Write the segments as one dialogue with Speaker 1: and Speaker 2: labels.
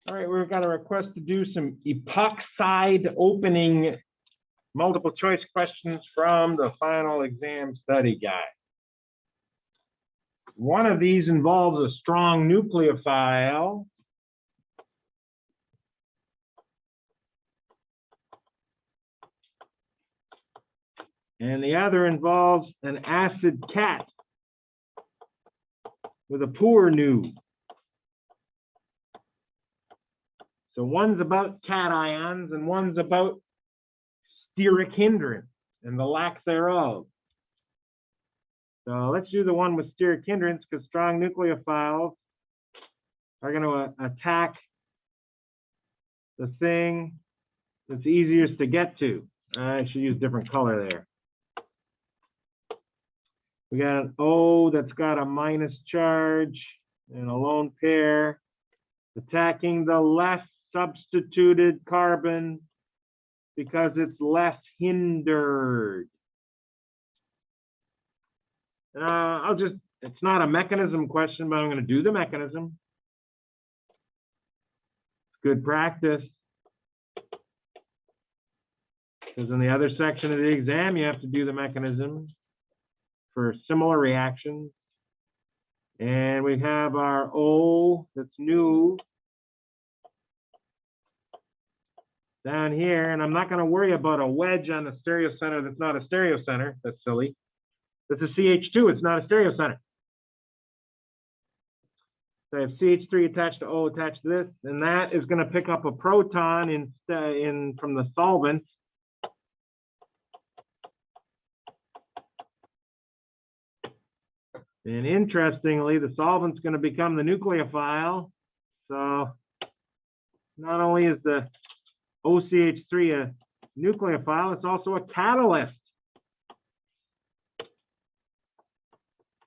Speaker 1: All right, we've got a request to do some epoxide opening multiple choice questions from the final exam study guide. One of these involves a strong nucleophile. And the other involves an acid cat with a poor nu. So one's about cations and one's about steric hindrance and the lack thereof. So let's do the one with steric hindrance because strong nucleophiles are going to attack the thing that's easiest to get to. I should use different color there. We got an O that's got a minus charge and a lone pair attacking the less substituted carbon because it's less hindered. It's not a mechanism question, but I'm going to do the mechanism. Good practice. Because in the other section of the exam, you have to do the mechanism for similar reactions. And we have our O that's new down here. And I'm not going to worry about a wedge on the stereocenter that's not a stereocenter. That's silly. That's a CH2. It's not a stereocenter. So I have CH3 attached to O attached to this. And that is going to pick up a proton from the solvent. And interestingly, the solvent's going to become the nucleophile. So not only is the OCH3 a nucleophile, it's also a catalyst.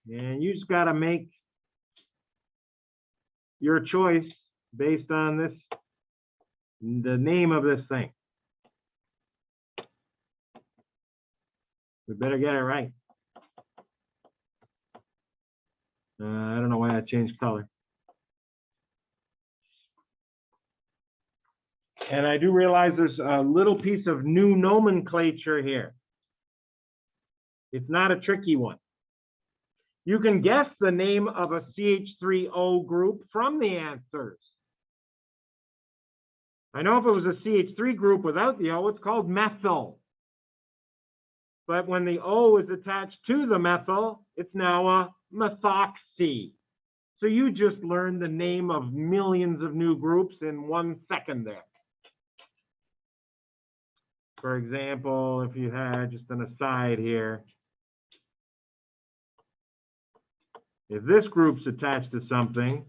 Speaker 1: And you just got to make your choice based on this, the name of this thing. We better get it right. I don't know why I changed color. And I do realize there's a little piece of new nomenclature here. It's not a tricky one. You can guess the name of a CH3O group from the answers. I know if it was a CH3 group without the O, it's called methyl. But when the O is attached to the methyl, it's now a methoxy. So you just learned the name of millions of new groups in 1 second there. For example, if you had just an aside here, if this group's attached to something,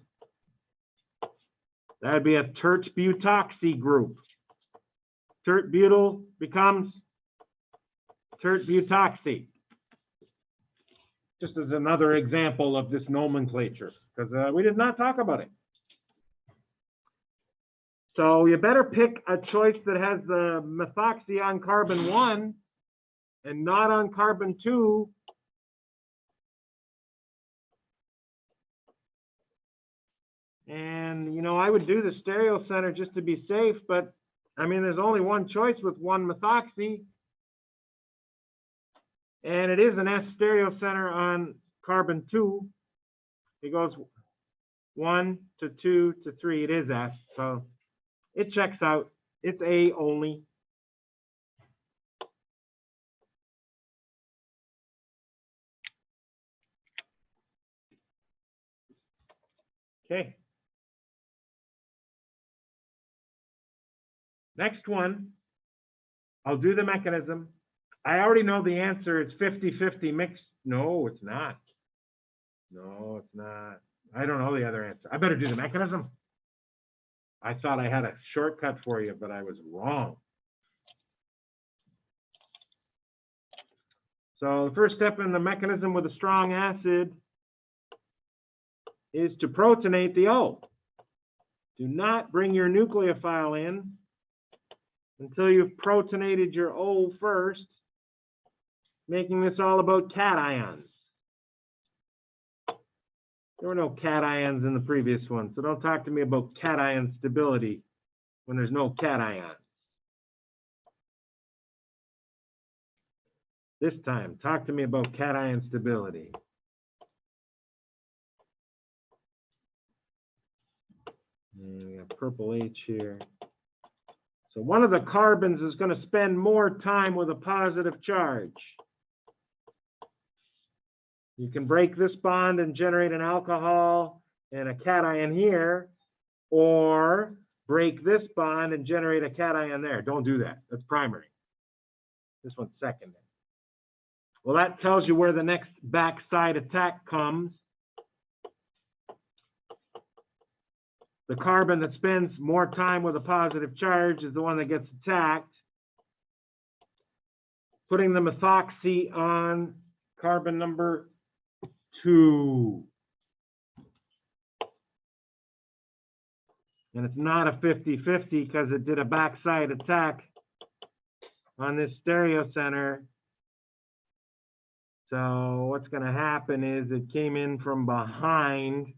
Speaker 1: that'd be a tert-butoxy group. Tert-butyl becomes tert-butoxy. Just as another example of this nomenclature, because we did not talk about it. So you better pick a choice that has the methoxy on carbon 1 and not on carbon 2. And, you know, I would do the stereocenter just to be safe, but I mean, there's only one choice with one methoxy. And it is an S stereocenter on carbon 2. It goes 1 to 2 to 3. It is S, so it checks out. It's A only. Okay. Next one, I'll do the mechanism. I already know the answer. It's 50-50 mixed. No, it's not. No, it's not. I don't know the other answer. I better do the mechanism. I thought I had a shortcut for you, but I was wrong. So the first step in the mechanism with a strong acid is to protonate the O. Do not bring your nucleophile in until you've protonated your O first, making this all about cations. There were no cations in the previous one, so don't talk to me about cation stability when there's no cations. This time, talk to me about cation stability. And we got purple H here. So one of the carbons is going to spend more time with a positive charge. You can break this bond and generate an alcohol and a cation here, or break this bond and generate a cation there. Don't do that. That's primary. This one's secondary. Well, that tells you where the next backside attack comes. The carbon that spends more time with a positive charge is the one that gets attacked. Putting the methoxy on carbon number 2. And it's not a 50-50 because it did a backside attack on this stereo center. So what's going to happen is it came in from behind.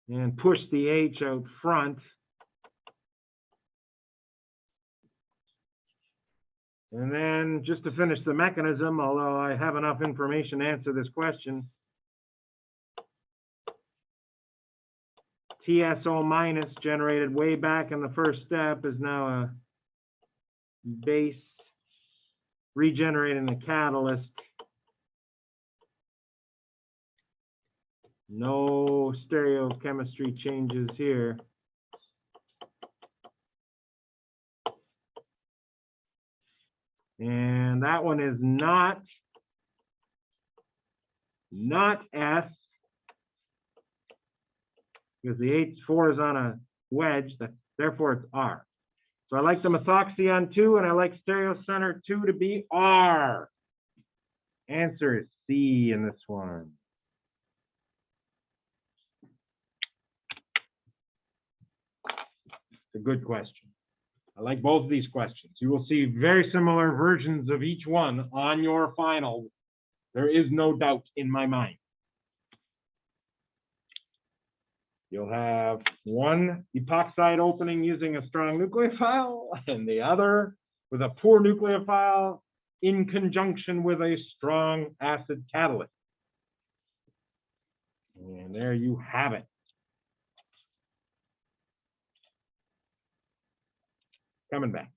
Speaker 1: And push the H out front. And then just to finish the mechanism, although I have enough information to answer this question, TSO minus generated way back in the first step is now a base regenerating the catalyst. No stereochemistry changes here. And that one is not S, because the H4 is on a wedge, therefore it's R. So I like the methoxy on 2, and I like stereo center 2 to be R. Answer is C in this one. It's a good question. I like both of these questions. You will see very similar versions of each one on your final. There is no doubt in my mind. You'll have one epoxide opening using a strong nucleophile and the other with a poor nucleophile in conjunction with a strong acid catalyst. And there you have it. Coming back.